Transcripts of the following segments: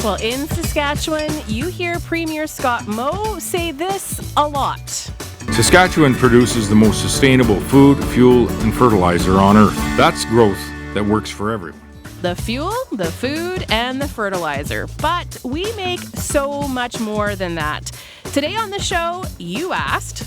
Well, in Saskatchewan, you hear Premier Scott Moe say this a lot. Saskatchewan produces the most sustainable food, fuel, and fertilizer on Earth. That's growth that works for everyone. The fuel, the food, and the fertilizer. But we make so much more than that. Today on the show, you asked...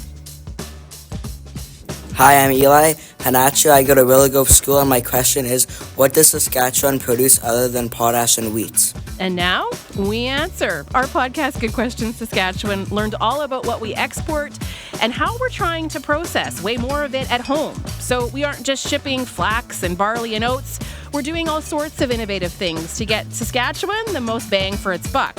Hi, I'm Eli Hanacho. I go to Willow Grove School, and my question is, what does Saskatchewan produce other than potash and wheat? And now, we answer. Our podcast, Good Question Saskatchewan, learned all about what we export and how we're trying to process way more of it at home. So we aren't just shipping flax and barley and oats. We're doing all sorts of innovative things to get Saskatchewan the most bang for its buck.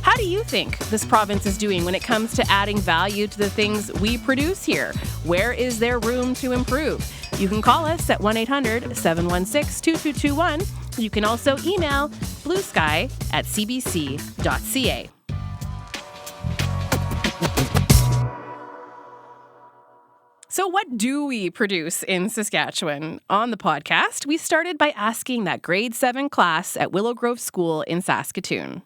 How do you think this province is doing when it comes to adding value to the things we produce here? Where is there room to improve? You can call us at 1-800-716-2221. You can also email bluesky@cbc.ca. So what do we produce in Saskatchewan? On the podcast, we started by asking that grade 7 class at Willow Grove School in Saskatoon.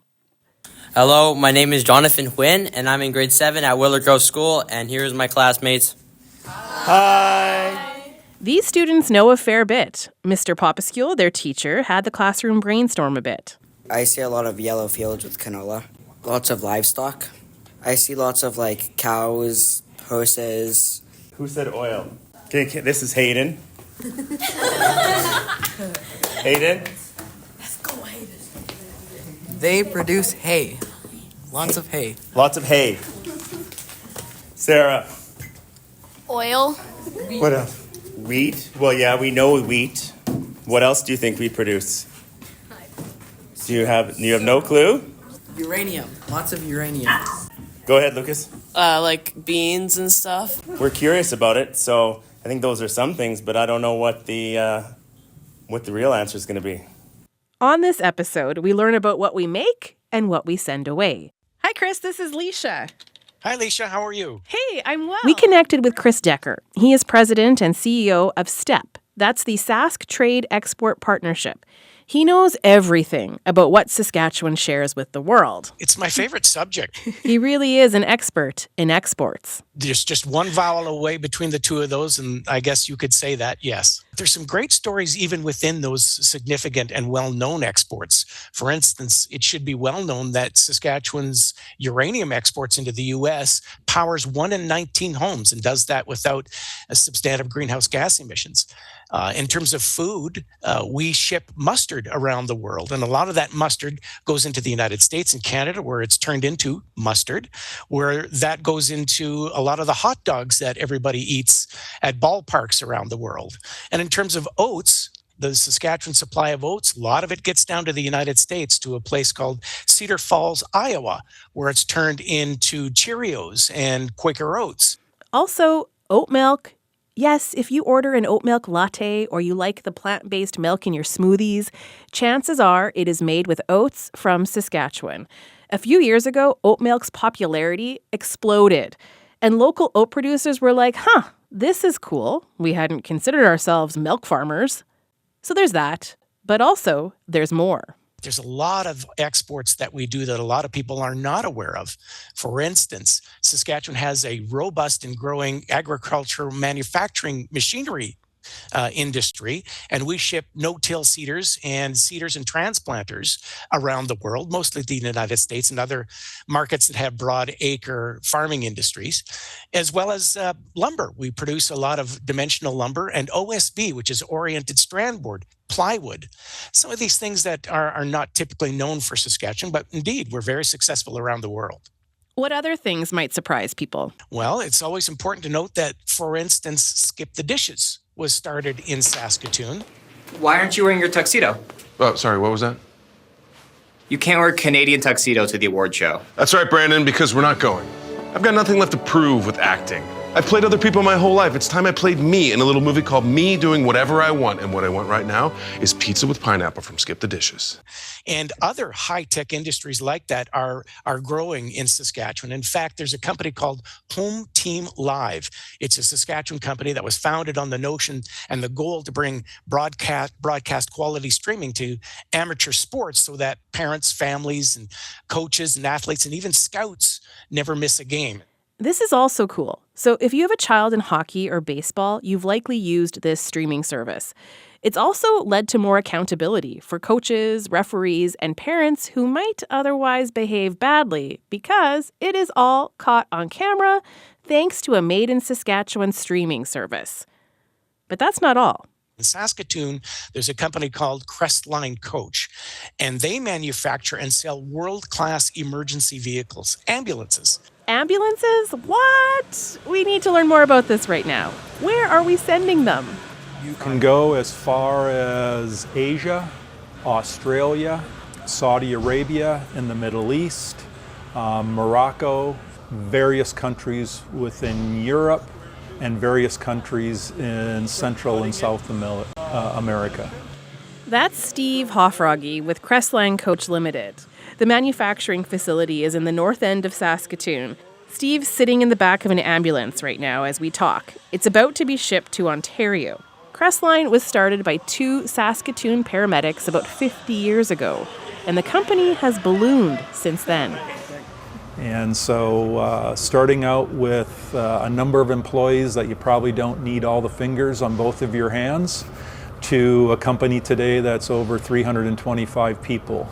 Hello, my name is Jonathan Huynh, and I'm in grade 7 at Willow Grove School, and here's my classmates. Hi. These students know a fair bit. Mr. Popescule, their teacher, had the classroom brainstorm a bit. I see a lot of yellow fields with canola, lots of livestock. I see lots of cows, horses. Who said oil? Okay, this is Hayden. Hayden? They produce hay. Lots of hay. Lots of hay. Sarah? Oil. What else? Wheat? Well, yeah, we know wheat. What else do you think we produce? You have no clue? Uranium. Lots of uranium. Go ahead, Lucas. Like beans and stuff. We're curious about it, so I think those are some things, but I don't know what the real answer is going to be. On this episode, we learn about what we make and what we send away. Hi, Chris. This is Leisha. Hi, Leisha. How are you? Hey, I'm well. We connected with Chris Decker. He is president and CEO of STEP. That's the Sask Trade Export Partnership. He knows everything about what Saskatchewan shares with the world. It's my favorite subject. He really is an expert in exports. There's just one vowel away between the two of those, and I guess you could say that, yes. There's some great stories even within those significant and well-known exports. For instance, it should be well known that Saskatchewan's uranium exports into the U.S. powers 1 in 19 homes and does that without a substantive greenhouse gas emissions. In terms of food, we ship mustard around the world, and a lot of that mustard goes into the United States and Canada, where it's turned into mustard, where that goes into a lot of the hot dogs that everybody eats at ballparks around the world. And in terms of oats, the Saskatchewan supply of oats, a lot of it gets down to the United States, to a place called Cedar Falls, Iowa, where it's turned into Cheerios and Quaker Oats. Also, oat milk. Yes, if you order an oat milk latte or you like the plant-based milk in your smoothies, chances are it is made with oats from Saskatchewan. A few years ago, oat milk's popularity exploded, and local oat producers were like, this is cool. We hadn't considered ourselves milk farmers. So there's that, but also there's more. There's a lot of exports that we do that a lot of people are not aware of. For instance, Saskatchewan has a robust and growing agricultural manufacturing machinery industry, and we ship no-till seeders and transplanters around the world, mostly the United States and other markets that have broad acre farming industries, as well as lumber. We produce a lot of dimensional lumber and OSB, which is oriented strand board, plywood. Some of these things that are not typically known for Saskatchewan, but indeed, we're very successful around the world. What other things might surprise people? Well, it's always important to note that, for instance, Skip the Dishes was started in Saskatoon. Why aren't you wearing your tuxedo? Oh, sorry, what was that? You can't wear a Canadian tuxedo to the award show. That's right, Brandon, because we're not going. I've got nothing left to prove with acting. I've played other people my whole life. It's time I played me in a little movie called Me Doing Whatever I Want. And what I want right now is pizza with pineapple from Skip the Dishes. And other high-tech industries like that are growing in Saskatchewan. In fact, there's a company called Home Team Live. It's a Saskatchewan company that was founded on the notion and the goal to bring broadcast quality streaming to amateur sports so that parents, families, and coaches and athletes and even scouts never miss a game. This is also cool. So if you have a child in hockey or baseball, you've likely used this streaming service. It's also led to more accountability for coaches, referees, and parents who might otherwise behave badly because it is all caught on camera thanks to a Made in Saskatchewan streaming service. But that's not all. In Saskatoon, there's a company called Crestline Coach, and they manufacture and sell world-class emergency vehicles, ambulances. Ambulances? What? We need to learn more about this right now. Where are we sending them? You can go as far as Asia, Australia, Saudi Arabia in the Middle East, Morocco, various countries within Europe, and various countries in Central and South America. That's Steve Hoffroggy with Crestline Coach Limited. The manufacturing facility is in the north end of Saskatoon. Steve's sitting in the back of an ambulance right now as we talk. It's about to be shipped to Ontario. Crestline was started by 2 Saskatoon paramedics about 50 years ago, and the company has ballooned since then. And so starting out with a number of employees that you probably don't need all the fingers on both of your hands, to a company today that's over 325 people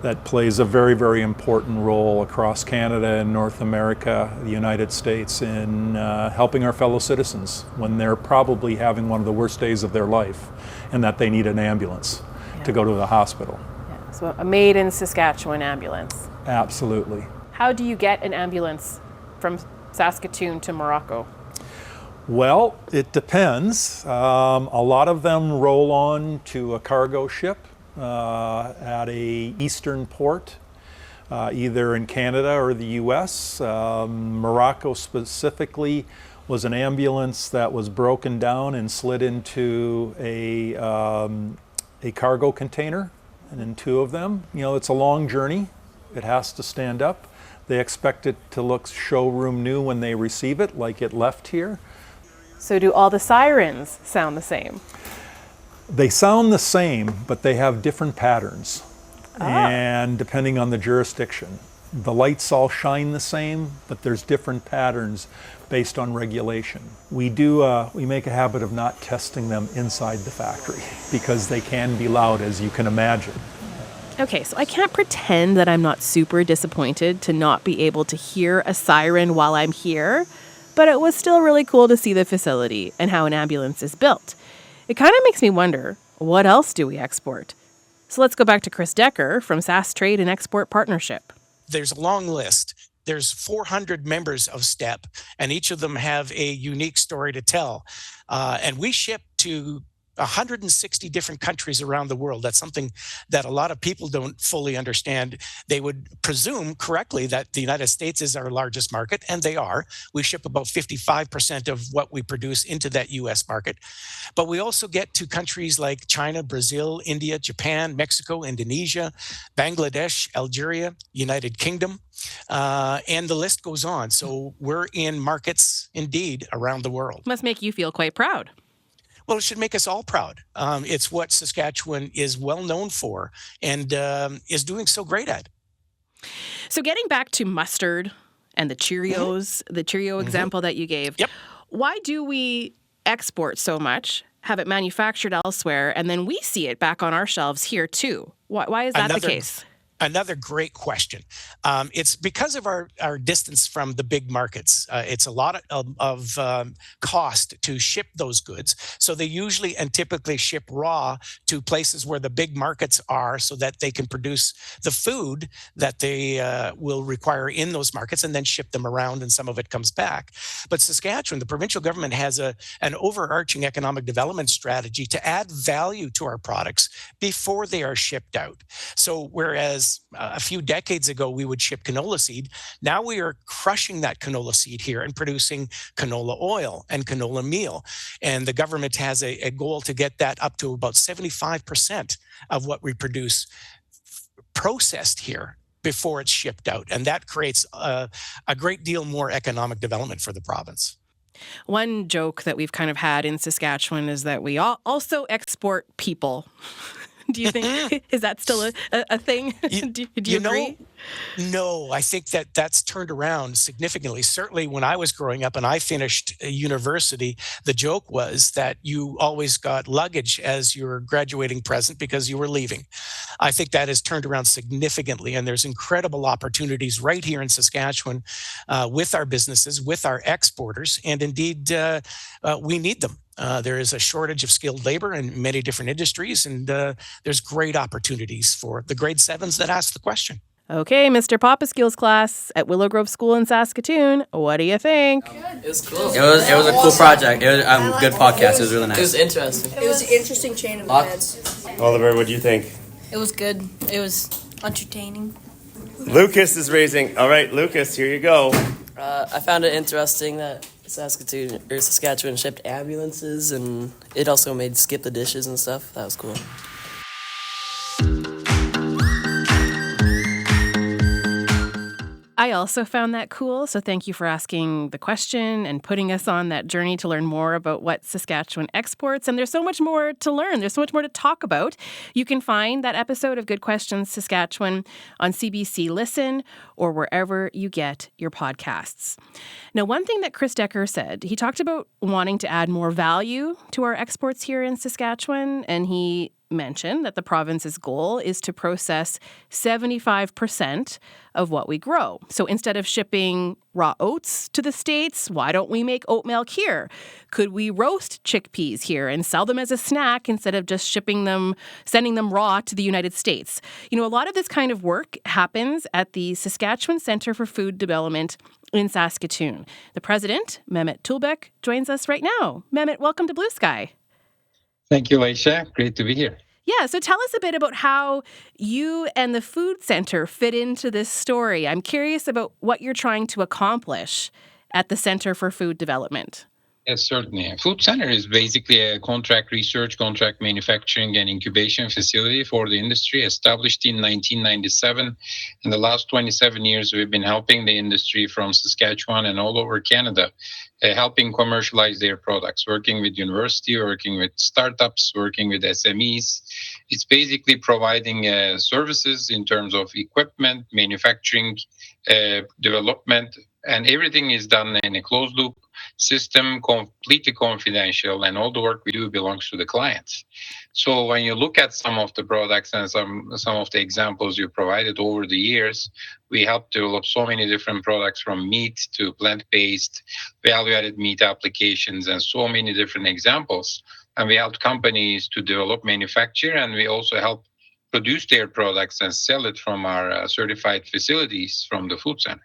that plays a very, very important role across Canada and North America, the United States, in helping our fellow citizens when they're probably having one of the worst days of their life and that they need an ambulance to go to the hospital. Yeah. So a Made in Saskatchewan ambulance. Absolutely. How do you get an ambulance from Saskatoon to Morocco? Well, it depends. A lot of them roll on to a cargo ship at a eastern port, either in Canada or the US. Morocco specifically was an ambulance that was broken down and slid into a cargo container, and in 2 of them. You know, it's a long journey. It has to stand up. They expect it to look showroom new when they receive it, like it left here. So do all the sirens sound the same? They sound the same, but they have different patterns. And depending on the jurisdiction. The lights all shine the same, but there's different patterns based on regulation. We make a habit of not testing them inside the factory because they can be loud, as you can imagine. Okay, so I can't pretend that I'm not super disappointed to not be able to hear a siren while I'm here, but it was still really cool to see the facility and how an ambulance is built. It kind of makes me wonder, what else do we export? So let's go back to Chris Decker from SAS Trade and Export Partnership. There's a long list. There's 400 members of STEP, and each of them have a unique story to tell. And we ship to 160 different countries around the world. That's something that a lot of people don't fully understand. They would presume correctly that the United States is our largest market, and they are. We ship about 55% of what we produce into that US market. But we also get to countries like China, Brazil, India, Japan, Mexico, Indonesia, Bangladesh, Algeria, United Kingdom, and the list goes on. So we're in markets indeed around the world. Must make you feel quite proud. Well, it should make us all proud. It's what Saskatchewan is well known for and is doing so great at. So getting back to mustard and the Cheerios, the Cheerio example that you gave, why do we export so much, have it manufactured elsewhere, and then we see it back on our shelves here too? Why is that the case? Another great question. It's because of our distance from the big markets. It's a lot of cost to ship those goods. So they usually and typically ship raw to places where the big markets are so that they can produce the food that they will require in those markets and then ship them around, and some of it comes back. But Saskatchewan, the provincial government has an overarching economic development strategy to add value to our products before they are shipped out. So whereas instance, a few decades ago, we would ship canola seed. Now we are crushing that canola seed here and producing canola oil and canola meal. And the government has a goal to get that up to about 75% of what we produce processed here before it's shipped out. And that creates a great deal more economic development for the province. One joke that we've kind of had in Saskatchewan is that we also export people. Do you think, is that still a thing? Do you agree? No, I think that's turned around significantly. Certainly when I was growing up and I finished university, the joke was that you always got luggage as your graduating present because you were leaving. I think that has turned around significantly, and there's incredible opportunities right here in Saskatchewan with our businesses, with our exporters, and indeed we need them. There is a shortage of skilled labor in many different industries, and there's great opportunities for the grade 7s that ask the question. Okay, Mr. Popaskil's class at Willow Grove School in Saskatoon. What do you think? It was cool. It was a cool project. It was a good podcast. It was really nice. It was interesting. It was an interesting chain of events. Oliver, what do you think? It was good. It was entertaining. Lucas is raising. All right, Lucas, here you go. I found it interesting that Saskatchewan shipped ambulances, and it also made skip the dishes and stuff. That was cool. I also found that cool, so thank you for asking the question and putting us on that journey to learn more about what Saskatchewan exports. And there's so much more to learn. There's so much more to talk about. You can find that episode of Good Question Saskatchewan on CBC Listen or wherever you get your podcasts. Now, one thing that Chris Decker said, he talked about wanting to add more value to our exports here in Saskatchewan, and he mentioned that the province's goal is to process 75% of what we grow. So instead of shipping raw oats to the States, why don't we make oat milk here? Could we roast chickpeas here and sell them as a snack instead of just sending them raw to the United States? You know, a lot of this kind of work happens at the Saskatchewan Centre for Food Development in Saskatoon. The president, Mehmet Tulbek, joins us right now. Mehmet, welcome to Blue Sky. Thank you, Aisha. Great to be here. Yeah, so tell us a bit about how you and the Food Center fit into this story. I'm curious about what you're trying to accomplish at the Center for Food Development. Yes, certainly. Food Center is basically a contract research, contract manufacturing, and incubation facility for the industry established in 1997. In the last 27 years, we've been helping the industry from Saskatchewan and all over Canada, helping commercialize their products, working with university, working with startups, working with SMEs. It's basically providing services in terms of equipment, manufacturing, development, and everything is done in a closed loop system, completely confidential, and all the work we do belongs to the clients. So when you look at some of the products and some of the examples you provided over the years, we helped develop so many different products from meat to plant-based, value-added meat applications, and so many different examples. And we helped companies to develop, manufacture, and we also help produce their products and sell it from our certified facilities from the Food Center.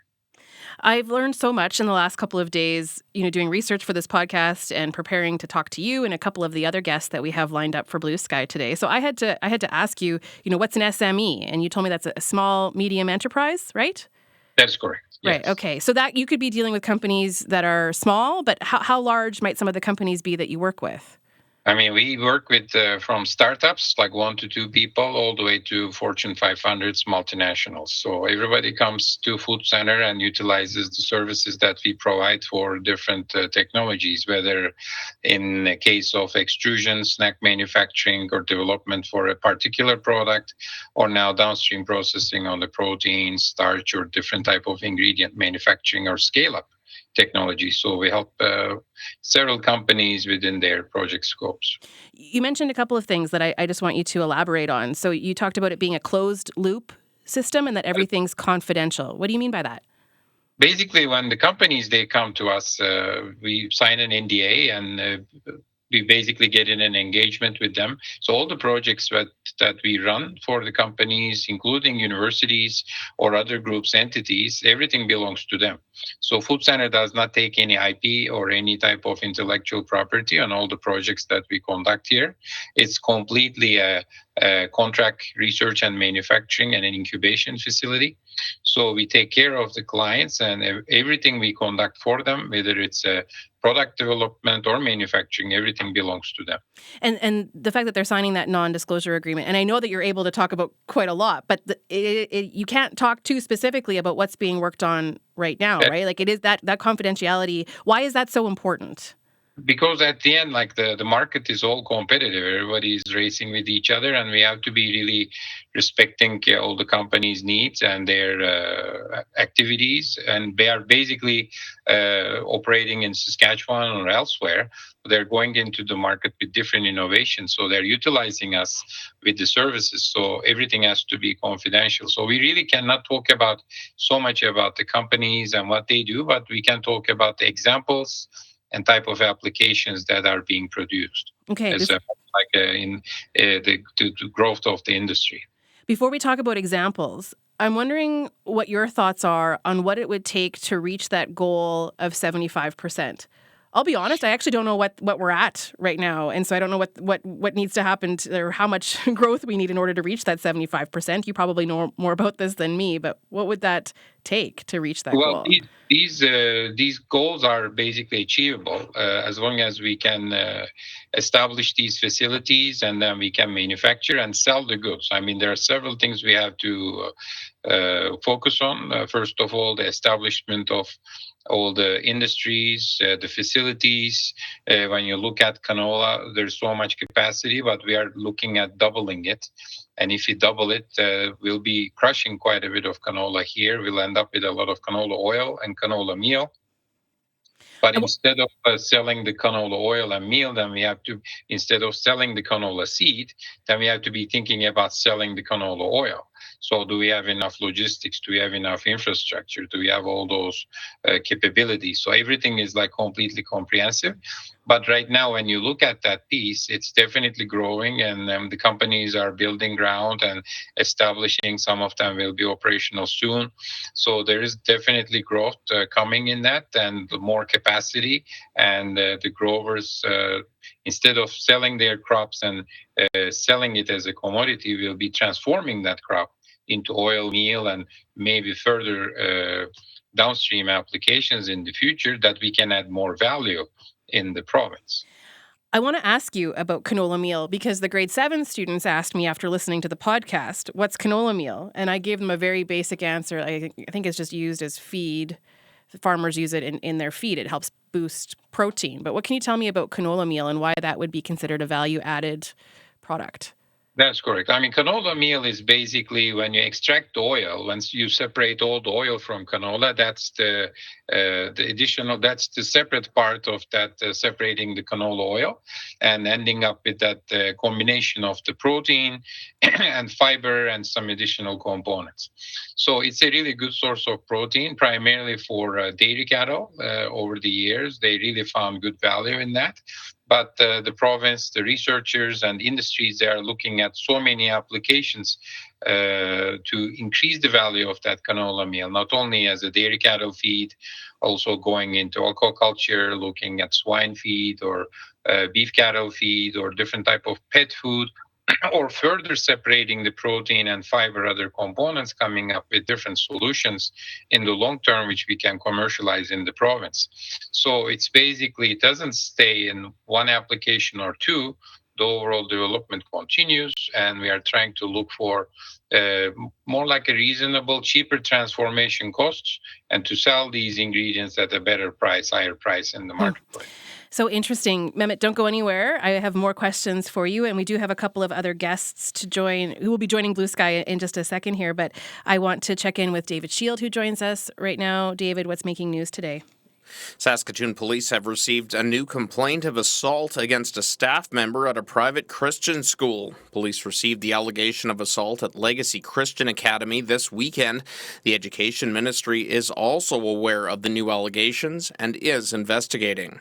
I've learned so much in the last couple of days, doing research for this podcast and preparing to talk to you and a couple of the other guests that we have lined up for Blue Sky today. So I had to ask you, what's an SME? And you told me that's a small, medium enterprise, right? That's correct. Yes. Right. Okay. So that you could be dealing with companies that are small, but how large might some of the companies be that you work with? I mean, we work with from startups, like 1 to 2 people, all the way to Fortune 500s, multinationals. So everybody comes to Food Center and utilizes the services that we provide for different technologies, whether in the case of extrusion, snack manufacturing, or development for a particular product, or now downstream processing on the protein, starch, or different type of ingredient manufacturing or scale-up technology. So we help several companies within their project scopes. You mentioned a couple of things that I just want you to elaborate on. So you talked about it being a closed loop system and that everything's confidential. What do you mean by that? Basically, when the companies, they come to us, we sign an NDA, and we basically get in an engagement with them. So all the projects that we run for the companies, including universities or other groups, entities, everything belongs to them. So Food Center does not take any IP or any type of intellectual property on all the projects that we conduct here. It's completely a contract research and manufacturing and an incubation facility. So we take care of the clients, and everything we conduct for them, whether it's a product development or manufacturing, everything belongs to them. And the fact that they're signing that non-disclosure agreement, and I know that you're able to talk about quite a lot, but you can't talk too specifically about what's being worked on right now, right? Like, it is that confidentiality. Why is that so important? Because at the end, like the market is all competitive. Everybody is racing with each other, and we have to be really respecting all the companies' needs and their activities. And they are basically operating in Saskatchewan or elsewhere. They're going into the market with different innovations. So they're utilizing us with the services. So everything has to be confidential. So we really cannot talk about so much about the companies and what they do, but we can talk about the examples and type of applications that are being produced. Okay. In the growth of the industry. Before we talk about examples, I'm wondering what your thoughts are on what it would take to reach that goal of 75%. I'll be honest, I actually don't know what we're at right now. And so I don't know what needs to happen or how much growth we need in order to reach that 75%. You probably know more about this than me, but what would that take to reach that goal? These goals are basically achievable as long as we can establish these facilities, and then we can manufacture and sell the goods. I mean, there are several things we have to focus on. First of all, the establishment of all the industries, the facilities. When you look at canola, there's so much capacity, but we are looking at doubling it. And if we double it, we'll be crushing quite a bit of canola here. We'll end up with a lot of canola oil and canola meal. But instead of selling the canola oil and meal, then we have to, instead of selling the canola seed, then we have to be thinking about selling the canola oil. So do we have enough logistics? Do we have enough infrastructure? Do we have all those capabilities? So everything is like completely comprehensive. But right now, when you look at that piece, it's definitely growing, and the companies are building ground and establishing. Some of them will be operational soon. So there is definitely growth coming in that, and more capacity. And the growers, instead of selling their crops and selling it as a commodity, will be transforming that crop into oil, meal, and maybe further downstream applications in the future that we can add more value in the province. I want to ask you about canola meal because the grade 7 students asked me after listening to the podcast, what's canola meal? And I gave them a very basic answer. I think it's just used as feed. Farmers use it in their feed. It helps boost protein. But what can you tell me about canola meal and why that would be considered a value-added product? That's correct. I mean, canola meal is basically when you extract the oil, once you separate all the oil from canola, that's the additional, that's the separate part of that separating the canola oil and ending up with that combination of the protein and fiber and some additional components. So it's a really good source of protein, primarily for dairy cattle. Over the years, they really found good value in that. But the province, the researchers and industries, they are looking at so many applications to increase the value of that canola meal, not only as a dairy cattle feed, also going into aquaculture, looking at swine feed or beef cattle feed or different type of pet food, or further separating the protein and fiber, other components, coming up with different solutions in the long term, which we can commercialize in the province. So it's basically, it doesn't stay in one application or two. The overall development continues, and we are trying to look for more like a reasonable, cheaper transformation costs, and to sell these ingredients at a better price, higher price in the marketplace. So interesting. Mehmet, don't go anywhere. I have more questions for you, and we do have a couple of other guests to join who will be joining Blue Sky in just a second here, but I want to check in with David Shield, who joins us right now. David, what's making news today? Saskatoon police have received a new complaint of assault against a staff member at a private Christian school. Police received the allegation of assault at Legacy Christian Academy this weekend. The Education Ministry is also aware of the new allegations and is investigating.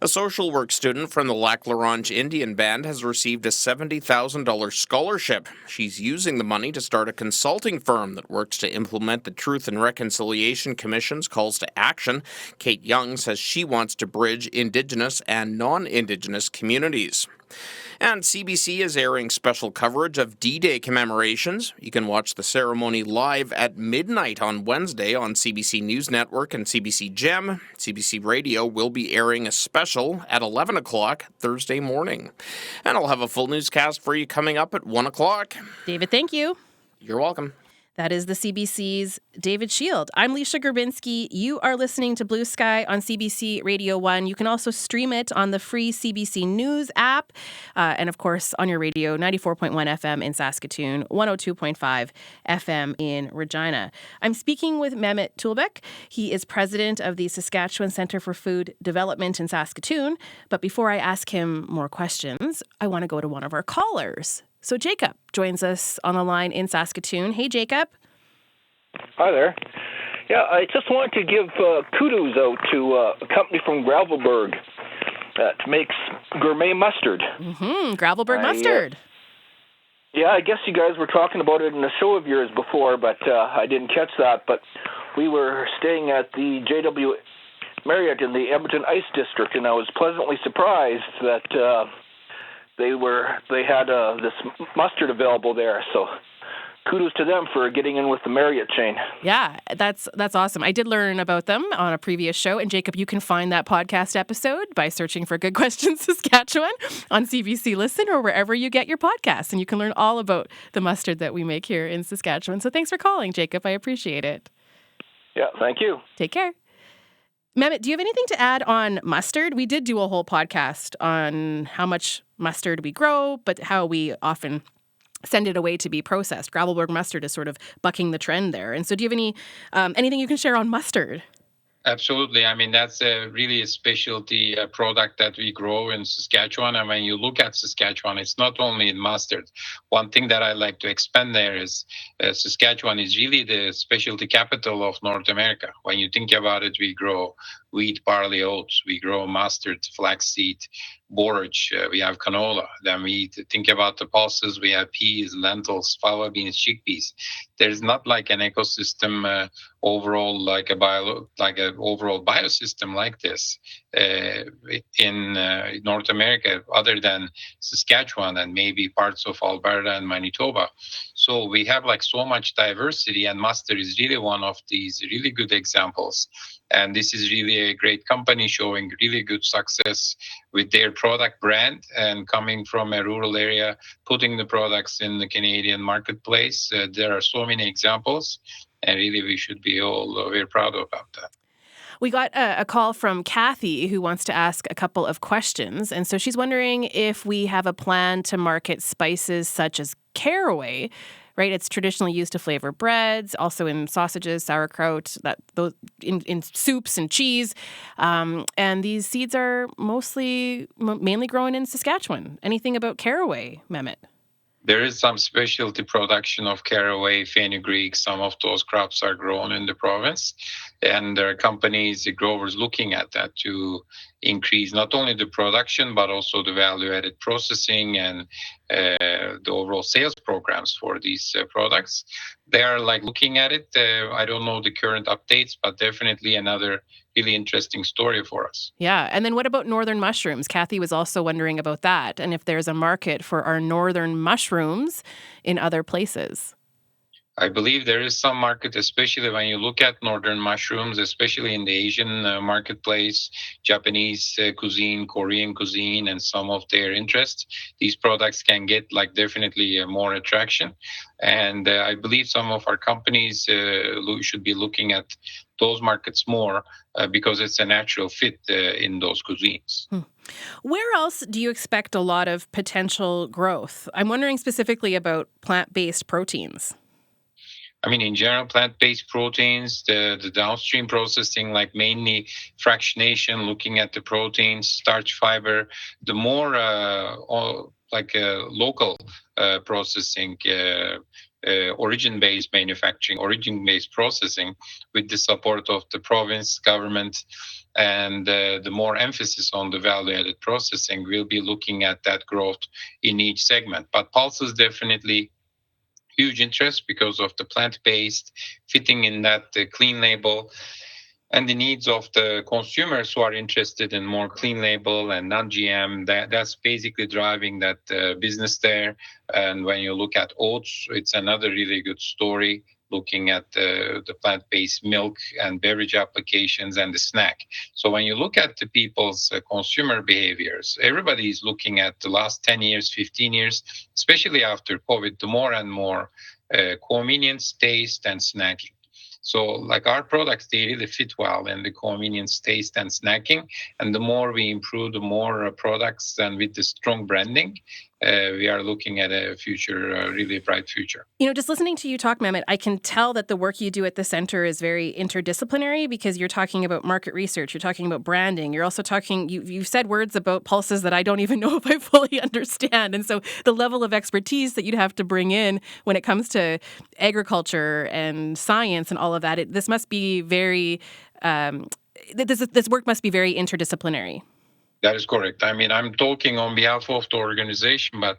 A social work student from the Lac La Ronge Indian Band has received a $70,000 scholarship. She's using the money to start a consulting firm that works to implement the Truth and Reconciliation Commission's calls to action. Kate Young says she wants to bridge Indigenous and non-Indigenous communities. And CBC is airing special coverage of D-Day commemorations. You can watch the ceremony live at midnight on Wednesday on CBC News Network and CBC Gem. CBC Radio will be airing a special at 11 o'clock Thursday morning. And I'll have a full newscast for you coming up at 1 o'clock. David, thank you. You're welcome. That is the CBC's David Shield. I'm Leisha Gerbinski. You are listening to Blue Sky on CBC Radio 1. You can also stream it on the free CBC News app. And of course, on your radio, 94.1 FM in Saskatoon, 102.5 FM in Regina. I'm speaking with Mehmet Tulbek. He is president of the Saskatchewan Centre for Food Development in Saskatoon. But before I ask him more questions, I want to go to one of our callers. So Jacob joins us on the line in Saskatoon. Hey, Jacob. Hi there. Yeah, I just wanted to give kudos out to a company from Gravelburg that makes gourmet mustard. Gravelburg mustard. Yeah, I guess you guys were talking about it in a show of yours before, but I didn't catch that. But we were staying at the JW Marriott in the Edmonton Ice District, and I was pleasantly surprised that they had this mustard available there. So kudos to them for getting in with the Marriott chain. Yeah, that's awesome. I did learn about them on a previous show. And Jacob, you can find that podcast episode by searching for Good Question Saskatchewan on CBC Listen or wherever you get your podcasts. And you can learn all about the mustard that we make here in Saskatchewan. So thanks for calling, Jacob. I appreciate it. Yeah, thank you. Take care. Mehmet, do you have anything to add on mustard? We did do a whole podcast on how much mustard we grow, but how we often send it away to be processed. Gravelburg mustard is sort of bucking the trend there. And so do you have anything you can share on mustard? Absolutely. I mean, that's really a specialty product that we grow in Saskatchewan. And when you look at Saskatchewan, it's not only in mustard. One thing that I like to expand there is Saskatchewan is really the specialty capital of North America. When you think about it, we grow wheat, barley, oats. We grow mustard, flaxseed, borage. We have canola. Then we think about the pulses. We have peas, lentils, fava beans, chickpeas. There's not like an ecosystem overall, like an overall biosystem like this in North America, other than Saskatchewan and maybe parts of Alberta and Manitoba. So we have like so much diversity, and mustard is really one of these really good examples. And this is really a great company showing really good success with their product brand and coming from a rural area, putting the products in the Canadian marketplace. There are so many examples, and really we should be all very proud about that. We got a call from Kathy who wants to ask a couple of questions. And so she's wondering if we have a plan to market spices such as caraway. Right, it's traditionally used to flavor breads, also in sausages, sauerkraut, in soups and cheese. And these seeds are mainly grown in Saskatchewan. Anything about caraway, Mehmet? There is some specialty production of caraway, fenugreek. Some of those crops are grown in the province. And there are companies, the growers looking at that to increase not only the production, but also the value-added processing and the overall sales programs for these products. They are like looking at it. I don't know the current updates, but definitely another really interesting story for us. Yeah. And then what about northern mushrooms? Kathy was also wondering about that, and if there's a market for our northern mushrooms in other places. I believe there is some market, especially when you look at northern mushrooms, especially in the Asian marketplace, Japanese cuisine, Korean cuisine, and some of their interests. These products can get like definitely more attraction. And I believe some of our companies should be looking at those markets more because it's a natural fit in those cuisines. Where else do you expect a lot of potential growth? I'm wondering specifically about plant-based proteins. I mean, in general, plant-based proteins, the downstream processing, like mainly fractionation, looking at the proteins, starch, fiber, the more local processing, origin-based manufacturing, origin-based processing with the support of the province government. And the more emphasis on the value-added processing, we'll be looking at that growth in each segment. But pulses definitely huge interest because of the plant-based fitting in that clean label and the needs of the consumers who are interested in more clean label and non-GM. That's basically driving that business there. And when you look at oats, it's another really good story, looking at the plant-based milk and beverage applications and the snack. So when you look at the people's consumer behaviors, everybody is looking at the last 10 years, 15 years, especially after COVID, the more and more convenience, taste, and snacking. So like our products, they really fit well in the convenience, taste, and snacking. And the more we improve, the more products, and with the strong branding, we are looking at a future, really bright future. You know, just listening to you talk, Mehmet, I can tell that the work you do at the center is very interdisciplinary because you're talking about market research, you're talking about branding, you're also talking, you've said words about pulses that I don't even know if I fully understand. And so the level of expertise that you'd have to bring in when it comes to agriculture and science and all of that, this must be very, this work must be very interdisciplinary. That is correct. I mean, I'm talking on behalf of the organization, but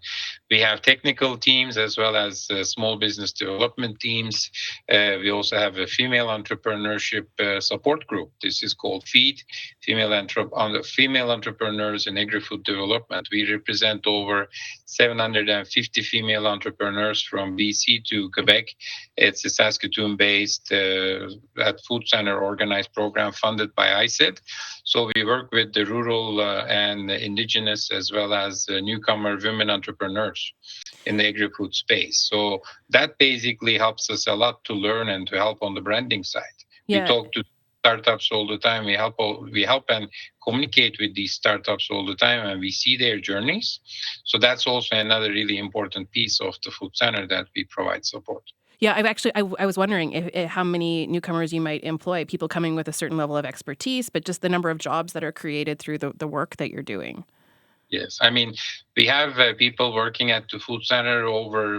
we have technical teams as well as small business development teams. We also have a female entrepreneurship support group. This is called FEED, Female Entrepreneurs in Agri-Food Development. We represent over 750 female entrepreneurs from BC to Quebec. It's a Saskatoon-based at Food Center organized program funded by ICED. So we work with the rural and Indigenous as well as newcomer women entrepreneurs in the agri-food space. So that basically helps us a lot to learn and to help on the branding side. Yeah. We talk to startups all the time. We help and communicate with these startups all the time, and we see their journeys. So that's also another really important piece of the Food Center that we provide support. Yeah, I was wondering if how many newcomers you might employ, people coming with a certain level of expertise, but just the number of jobs that are created through the work that you're doing. Yes, I mean, we have people working at the Food Center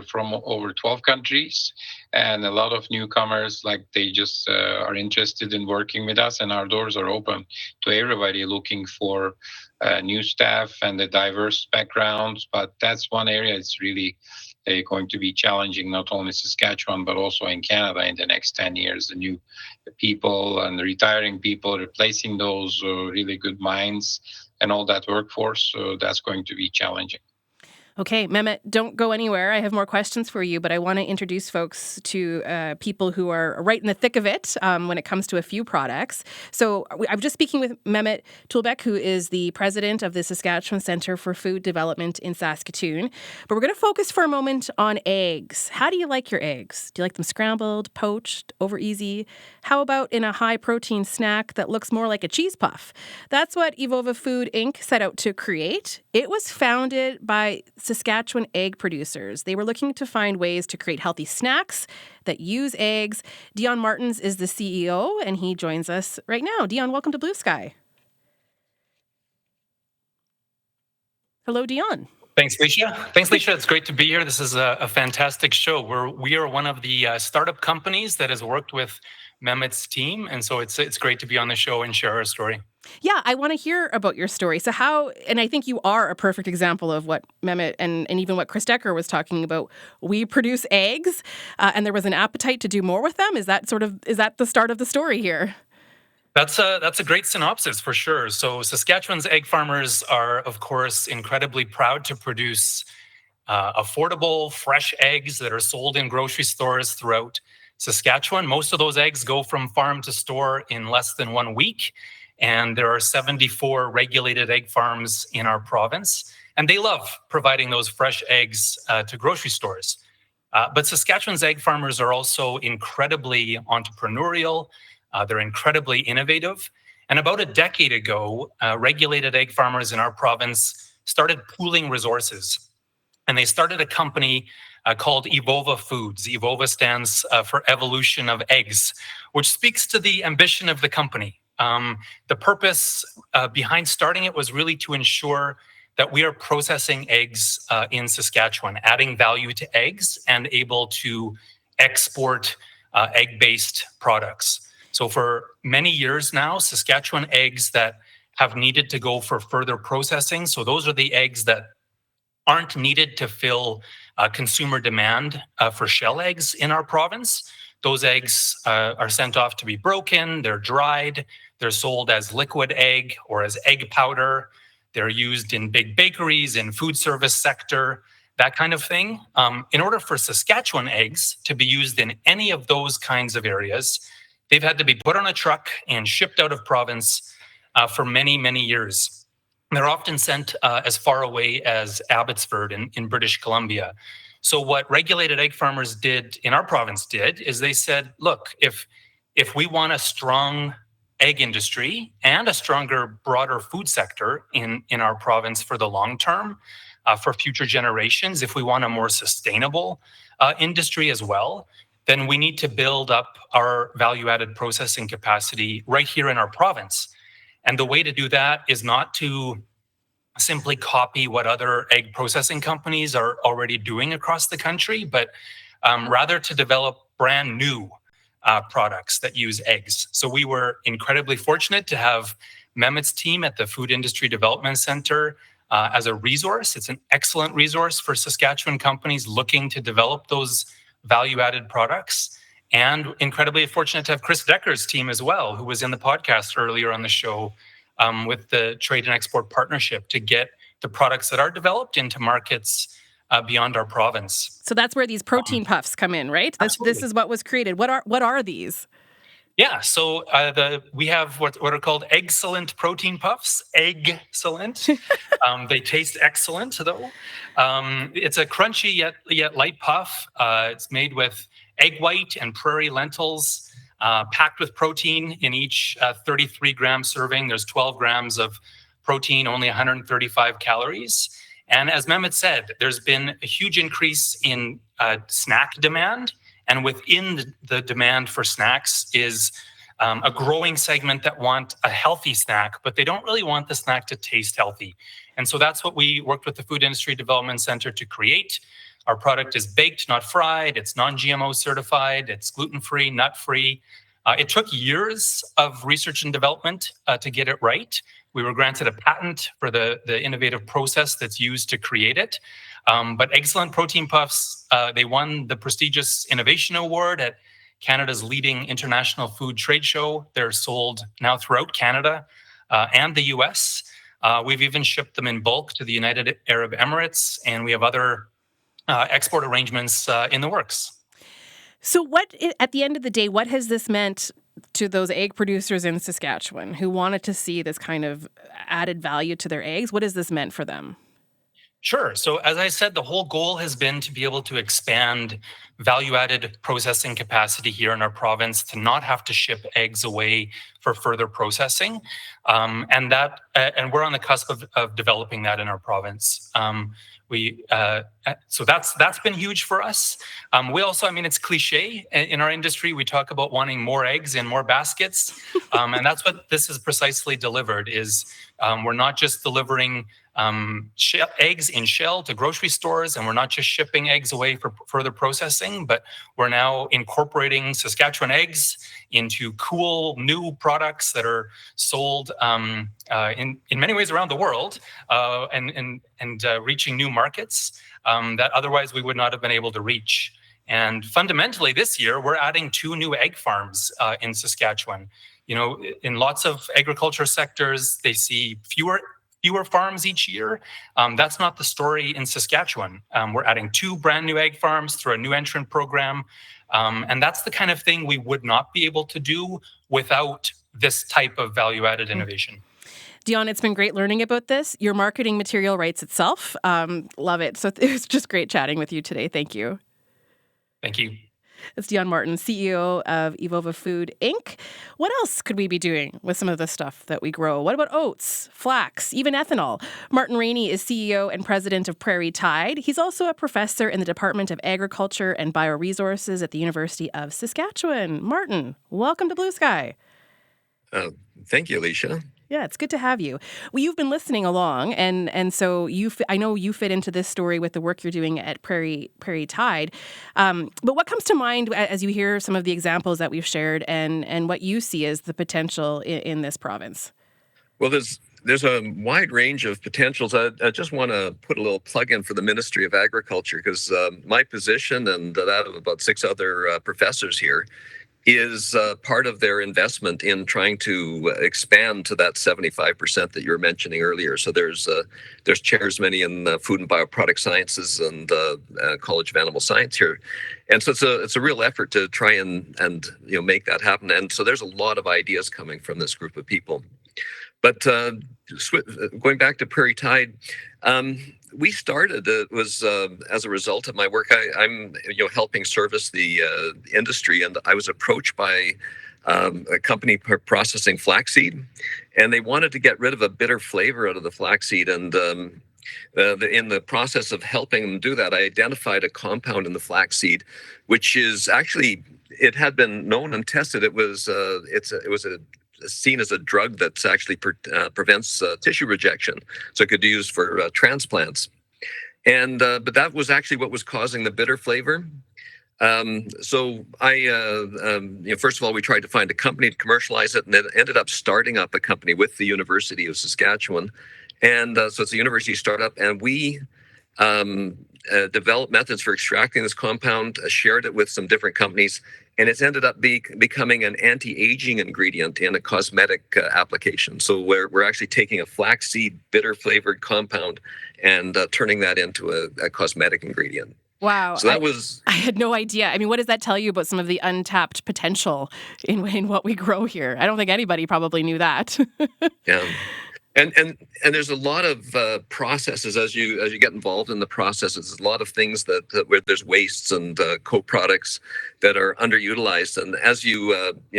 from over 12 countries, and a lot of newcomers, like they just are interested in working with us, and our doors are open to everybody looking for new staff and the diverse backgrounds. But that's one area it's really going to be challenging, not only Saskatchewan, but also in Canada in the next 10 years. The new people and the retiring people, replacing those really good minds and all that workforce. So that's going to be challenging. Okay, Mehmet, don't go anywhere. I have more questions for you, but I want to introduce folks to people who are right in the thick of it when it comes to a few products. So I'm just speaking with Mehmet Tulbek, who is the president of the Saskatchewan Centre for Food Development in Saskatoon. But we're going to focus for a moment on eggs. How do you like your eggs? Do you like them scrambled, poached, over easy? How about in a high-protein snack that looks more like a cheese puff? That's what Evova Food Inc. set out to create. It was founded by Saskatchewan egg producers. They were looking to find ways to create healthy snacks that use eggs. Dion Martins is the CEO, and he joins us right now. Dion, welcome to Blue Sky. Hello, Dion. Thanks, Leisha. It's great to be here. This is a fantastic show. We are one of the startup companies that has worked with Mehmet's team, and so it's great to be on the show and share our story. Yeah, I want to hear about your story. So and I think you are a perfect example of what Mehmet and even what Chris Decker was talking about. We produce eggs, and there was an appetite to do more with them. Is that the start of the story here? That's a great synopsis for sure. So Saskatchewan's egg farmers are, of course, incredibly proud to produce affordable, fresh eggs that are sold in grocery stores throughout Saskatchewan. Most of those eggs go from farm to store in less than 1 week. And there are 74 regulated egg farms in our province, and they love providing those fresh eggs to grocery stores. But Saskatchewan's egg farmers are also incredibly entrepreneurial. They're incredibly innovative. And about a decade ago, regulated egg farmers in our province started pooling resources. And they started a company called Evova Foods. Evova stands for Evolution of Eggs, which speaks to the ambition of the company. The purpose behind starting it was really to ensure that we are processing eggs in Saskatchewan, adding value to eggs and able to export egg-based products. So for many years now, Saskatchewan eggs that have needed to go for further processing, so those are the eggs that aren't needed to fill consumer demand for shell eggs in our province. Those eggs are sent off to be broken, they're dried, they're sold as liquid egg or as egg powder. They're used in big bakeries, in food service sector, that kind of thing. In order for Saskatchewan eggs to be used in any of those kinds of areas, they've had to be put on a truck and shipped out of province for many, many years. They're often sent as far away as Abbotsford in British Columbia. So what regulated egg farmers did in our province is they said, look, if we want a strong egg industry and a stronger, broader food sector in our province for the long term, for future generations, if we want a more sustainable industry as well, then we need to build up our value-added processing capacity right here in our province. And the way to do that is not to simply copy what other egg processing companies are already doing across the country, but rather to develop brand new products that use eggs. So we were incredibly fortunate to have Mehmet's team at the Food Industry Development Center as a resource. It's an excellent resource for Saskatchewan companies looking to develop those value-added products. And incredibly fortunate to have Chris Decker's team as well, who was in the podcast earlier on the show with the Trade and Export Partnership to get the products that are developed into markets beyond our province. So that's where these protein puffs come in, right? This is what was created. What are these? Yeah, so we have what are called Eggcellent protein puffs. Eggcellent. They taste excellent, though. It's a crunchy yet light puff. It's made with egg white and prairie lentils, packed with protein in each 33-gram serving. There's 12 grams of protein, only 135 calories. And as Mehmet said, there's been a huge increase in snack demand. And within the demand for snacks is a growing segment that want a healthy snack, but they don't really want the snack to taste healthy. And so that's what we worked with the Food Industry Development Center to create. Our product is baked, not fried. It's non-GMO certified. It's gluten-free, nut-free. It took years of research and development to get it right. We were granted a patent for the innovative process that's used to create it. But Eggcellent Protein Puffs, they won the prestigious Innovation Award at Canada's leading international food trade show. They're sold now throughout Canada and the US. We've even shipped them in bulk to the United Arab Emirates, and we have other export arrangements in the works. So at the end of the day, what has this meant to those egg producers in Saskatchewan who wanted to see this kind of added value to their eggs? What has this meant for them? Sure. So as I said, the whole goal has been to be able to expand value-added processing capacity here in our province, to not have to ship eggs away for further processing. And we're on the cusp of developing that in our province. So that's been huge for us. We also, it's cliche in our industry. We talk about wanting more eggs in more baskets. And that's what this is precisely delivered is we're not just delivering eggs in shell to grocery stores, and we're not just shipping eggs away for further processing, but we're now incorporating Saskatchewan eggs into cool new products that are sold in many ways around the world and reaching new markets that otherwise we would not have been able to reach. And fundamentally this year, we're adding 2 new egg farms in Saskatchewan. In lots of agriculture sectors, they see fewer farms each year. That's not the story in Saskatchewan. We're adding 2 brand new egg farms through a new entrant program. And that's the kind of thing we would not be able to do without this type of value-added innovation. Dion, it's been great learning about this. Your marketing material writes itself. Love it. So it was just great chatting with you today. Thank you. Thank you. It's Dion Martin, CEO of Evova Food, Inc. What else could we be doing with some of the stuff that we grow? What about oats, flax, even ethanol? Martin Rainey is CEO and president of Prairie Tide. He's also a professor in the Department of Agriculture and Bioresources at the University of Saskatchewan. Martin, welcome to Blue Sky. Thank you, Alicia. Yeah, it's good to have you. Well, you've been listening along, and so I know you fit into this story with the work you're doing at Prairie Tide. But what comes to mind as you hear some of the examples that we've shared, and what you see as the potential in this province? Well, there's a wide range of potentials. I just want to put a little plug in for the Ministry of Agriculture, because my position and that of about 6 other professors here is part of their investment in trying to expand to that 75% that you were mentioning earlier. So there's chairs many in food and bioproduct sciences and College of Animal Science here, and so it's a real effort to try and make that happen. And so there's a lot of ideas coming from this group of people. But going back to Prairie Tide, we started, it was as a result of my work. I'm helping service the industry, and I was approached by a company processing flaxseed, and they wanted to get rid of a bitter flavor out of the flaxseed. And in the process of helping them do that, I identified a compound in the flaxseed, which is actually, it had been known and tested. It was seen as a drug that's actually prevents tissue rejection, so it could be used for transplants. And but that was actually what was causing the bitter flavor. So I, first of all, we tried to find a company to commercialize it, and then ended up starting up a company with the University of Saskatchewan. And so it's a university startup, and we developed methods for extracting this compound, shared it with some different companies, and it's ended up becoming an anti-aging ingredient in a cosmetic application. So we're actually taking a flaxseed bitter flavored compound and turning that into a cosmetic ingredient. Wow. So I had no idea. I mean, what does that tell you about some of the untapped potential in what we grow here? I don't think anybody probably knew that. Yeah. And there's a lot of processes as you get involved in the processes. There's a lot of things that where there's wastes and co-products that are underutilized. And as you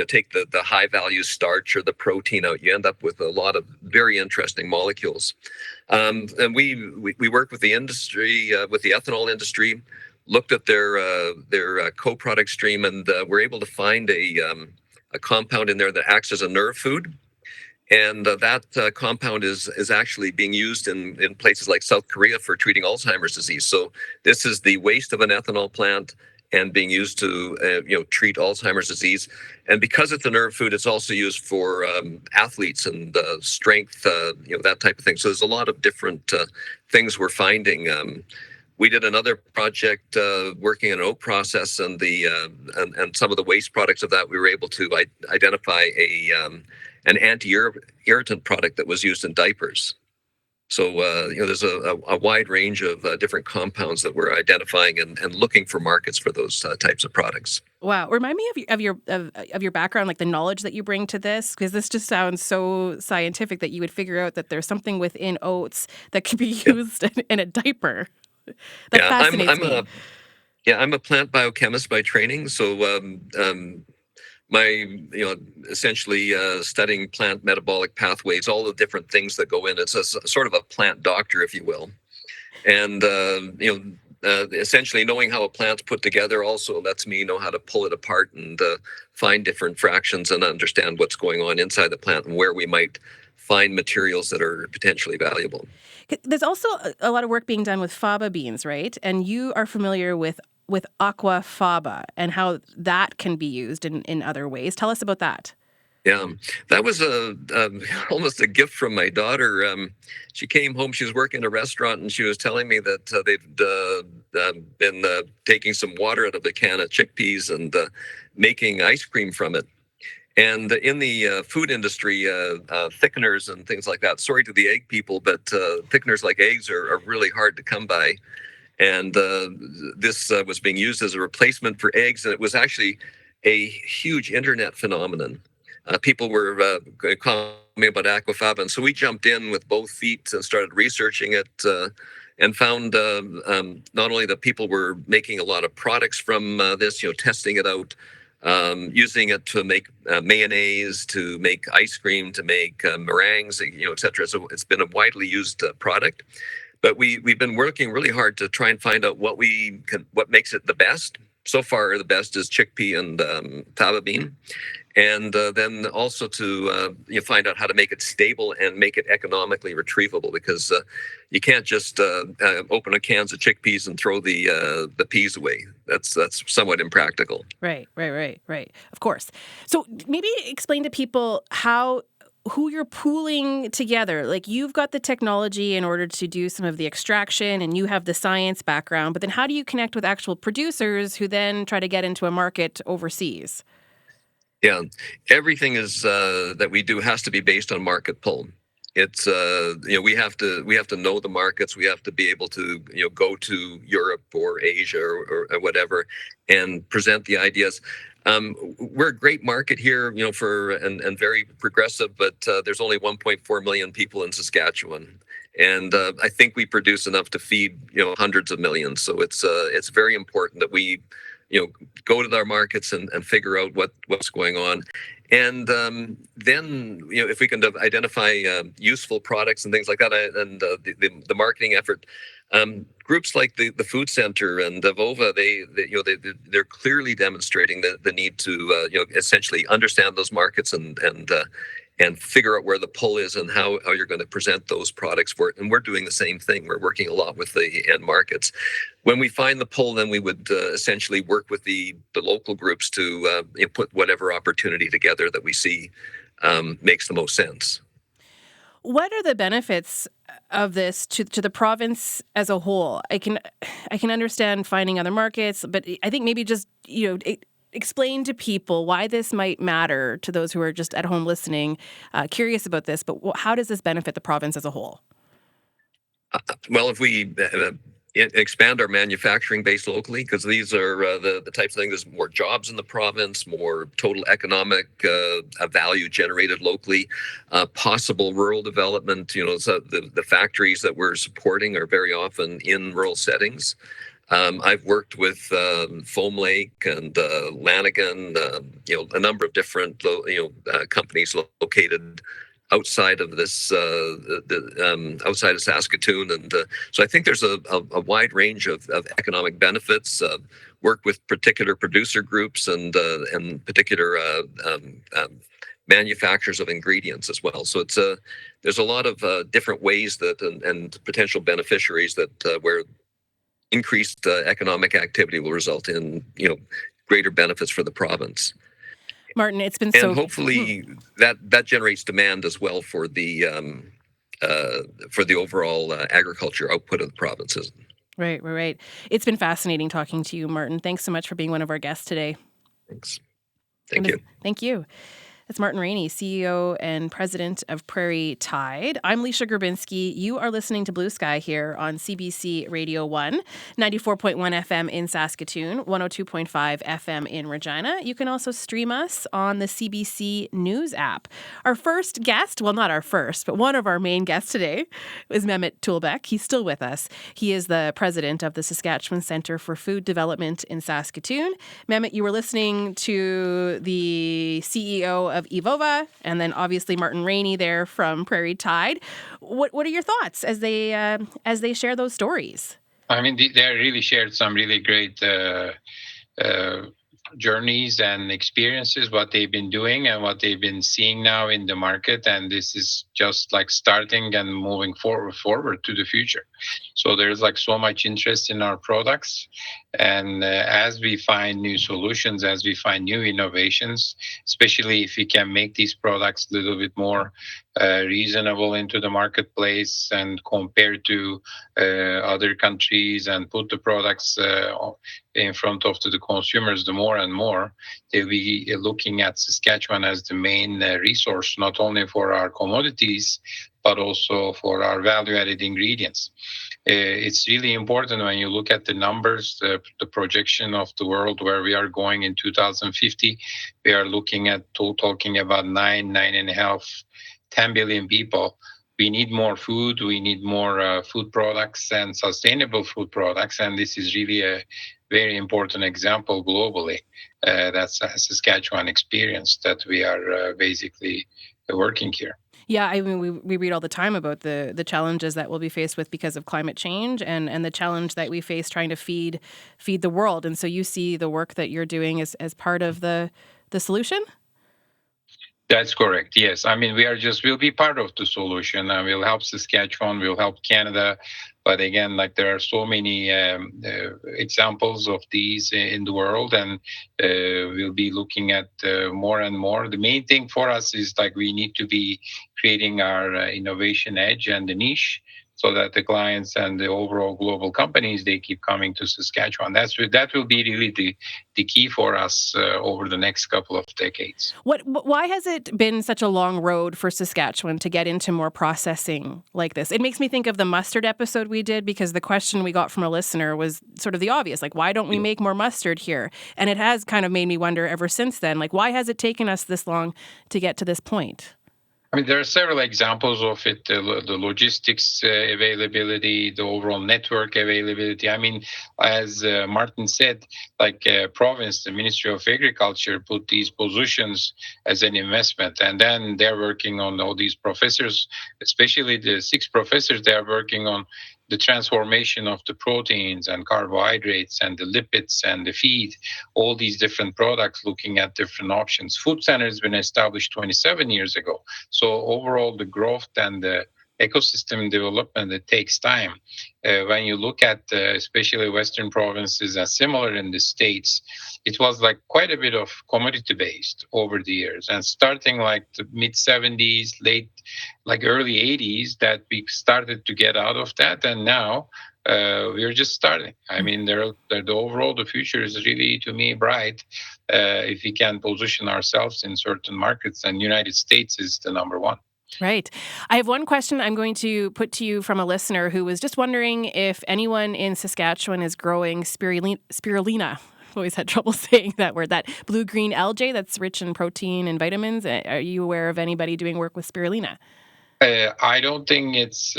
take the high value starch or the protein out, you end up with a lot of very interesting molecules. And we work with the industry, with the ethanol industry, looked at their co-product stream, and we're able to find a compound in there that acts as a nerve food. And that compound is actually being used in places like South Korea for treating Alzheimer's disease. So this is the waste of an ethanol plant and being used to treat Alzheimer's disease. And because it's a nerve food, it's also used for athletes and strength, that type of thing. So there's a lot of different things we're finding. We did another project working in an oat process, and and some of the waste products of that, we were able to identify an anti-irritant product that was used in diapers. So there's a wide range of different compounds that we're identifying and looking for markets for those types of products. Wow. Remind me of your background, like the knowledge that you bring to this, because this just sounds so scientific that you would figure out that there's something within oats that could be used in a diaper. That fascinates me. I'm a plant biochemist by training. So my, essentially studying plant metabolic pathways, all the different things that go in. It's a sort of a plant doctor, if you will. And, essentially knowing how a plant's put together also lets me know how to pull it apart and find different fractions and understand what's going on inside the plant and where we might find materials that are potentially valuable. There's also a lot of work being done with faba beans, right? And you are familiar with aqua faba and how that can be used in other ways. Tell us about that. Yeah, that was almost a gift from my daughter. She came home, she was working in a restaurant, and she was telling me that they've been taking some water out of a can of chickpeas and making ice cream from it. And in the food industry, thickeners and things like that, sorry to the egg people, but thickeners like eggs are really hard to come by. And this was being used as a replacement for eggs, and it was actually a huge internet phenomenon. People were commenting about aquafaba, and so we jumped in with both feet and started researching it, and found not only that people were making a lot of products from this, testing it out, using it to make mayonnaise, to make ice cream, to make meringues, et cetera. So it's been a widely used product. But we've been working really hard to try and find out what makes it the best. so far the best is chickpea and fava bean. And then also to find out how to make it stable and make it economically retrievable, because you can't just open a cans of chickpeas and throw the peas away. That's somewhat impractical. Right. Of course. So maybe explain to people who you're pooling together. Like, you've got the technology in order to do some of the extraction and you have the science background, but then how do you connect with actual producers who then try to get into a market overseas? Yeah, everything is that we do has to be based on market pull. It's we have to know the markets. We have to be able to go to Europe or Asia or whatever and present the ideas. We're a great market here, for and very progressive, but there's only 1.4 million people in Saskatchewan. And I think we produce enough to feed hundreds of millions. So it's very important that we go to our markets and figure out what's going on. And then, if we can identify useful products and things like that, and the marketing effort, groups like the Food Center and Vova, they're clearly demonstrating the need to essentially understand those markets and figure out where the pull is and how you're going to present those products for it. And we're doing the same thing. We're working a lot with the end markets. When we find the pull, then we would essentially work with the local groups to put whatever opportunity together that we see makes the most sense. What are the benefits of this to the province as a whole? I can understand finding other markets, but I think maybe just explain to people why this might matter to those who are just at home listening, curious about this, but how does this benefit the province as a whole? Well, if we expand our manufacturing base locally, because these are the types of things, there's more jobs in the province, more total economic value generated locally, possible rural development. So the factories that we're supporting are very often in rural settings. I've worked with Foam Lake and Lanigan, a number of different companies located outside of this, outside of Saskatoon, and so I think there's a wide range of economic benefits. Work with particular producer groups and particular manufacturers of ingredients as well. So there's a lot of different ways that and potential beneficiaries that where increased economic activity will result in greater benefits for the province. Martin, it's been and hopefully that generates demand as well for the overall agriculture output of the provinces. Right. It's been fascinating talking to you, Martin. Thanks so much for being one of our guests today. Thanks. Thank you. Thank you. That's Martin Rainey, CEO and President of Prairie Tide. I'm Leisha Grabinski. You are listening to Blue Sky here on CBC Radio 1, 94.1 FM in Saskatoon, 102.5 FM in Regina. You can also stream us on the CBC News app. Our first guest, well, not our first, but one of our main guests today is Mehmet Tulbeck. He's still with us. He is the president of the Saskatchewan Centre for Food Development in Saskatoon. Mehmet, you were listening to the CEO of Evova, and then obviously Martin Rainey there from Prairie Tide. What are your thoughts as they share those stories? I mean, they really shared some really great journeys and experiences, what they've been doing and what they've been seeing now in the market. And this is just like starting and moving forward to the future. So there's like so much interest in our products. And as we find new solutions, as we find new innovations, especially if we can make these products a little bit more reasonable into the marketplace and compared to other countries and put the products in front of the consumers, the more and more they'll be looking at Saskatchewan as the main resource, not only for our commodities, but also for our value-added ingredients. It's really important when you look at the numbers, the projection of the world where we are going in 2050. We are looking at talking about 9.5, 10 billion people. We need more food. We need more food products and sustainable food products. And this is really a very important example globally. That's a Saskatchewan experience that we are basically working here. Yeah, I mean, we read all the time about the challenges that we'll be faced with because of climate change and the challenge that we face trying to feed the world. And so you see the work that you're doing as part of the solution? That's correct. Yes. I mean, we'll be part of the solution, and we'll help Saskatchewan, we'll help Canada. But again, like there are so many examples of these in the world, and we'll be looking at more and more. The main thing for us is like we need to be creating our innovation edge and the niche, so that the clients and the overall global companies, they keep coming to Saskatchewan. That will be really the key for us over the next couple of decades. Why has it been such a long road for Saskatchewan to get into more processing like this? It makes me think of the mustard episode we did, because the question we got from a listener was sort of the obvious, like, why don't we make more mustard here? And it has kind of made me wonder ever since then, like, why has it taken us this long to get to this point? I mean, there are several examples of it, the logistics availability, the overall network availability. I mean, as Martin said, like province, the Ministry of Agriculture put these positions as an investment. And then they're working on all these professors, especially the 6 professors, they are working on the transformation of the proteins and carbohydrates and the lipids and the feed, all these different products, looking at different options. Food Center has been established 27 years ago. So overall, the growth and the ecosystem development, it takes time. When you look at especially Western provinces and similar in the States, it was like quite a bit of commodity based over the years, and starting like the mid 70s, early 80s, that we started to get out of that. And now we're just starting. I mean, the future is really, to me, bright if we can position ourselves in certain markets, and United States is the number one. Right. I have one question I'm going to put to you from a listener who was just wondering if anyone in Saskatchewan is growing spirulina. I've always had trouble saying that word, that blue-green algae that's rich in protein and vitamins. Are you aware of anybody doing work with spirulina? I don't think it's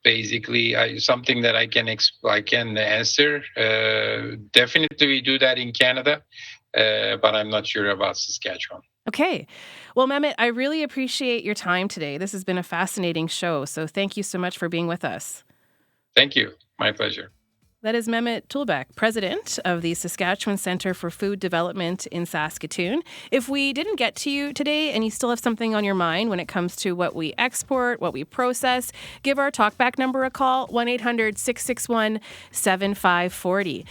basically something that I can answer. Definitely we do that in Canada, but I'm not sure about Saskatchewan. Okay. Well, Mehmet, I really appreciate your time today. This has been a fascinating show, so thank you so much for being with us. Thank you. My pleasure. That is Mehmet Tulbek, president of the Saskatchewan Centre for Food Development in Saskatoon. If we didn't get to you today and you still have something on your mind when it comes to what we export, what we process, give our talkback number a call, 1-800-661-7540.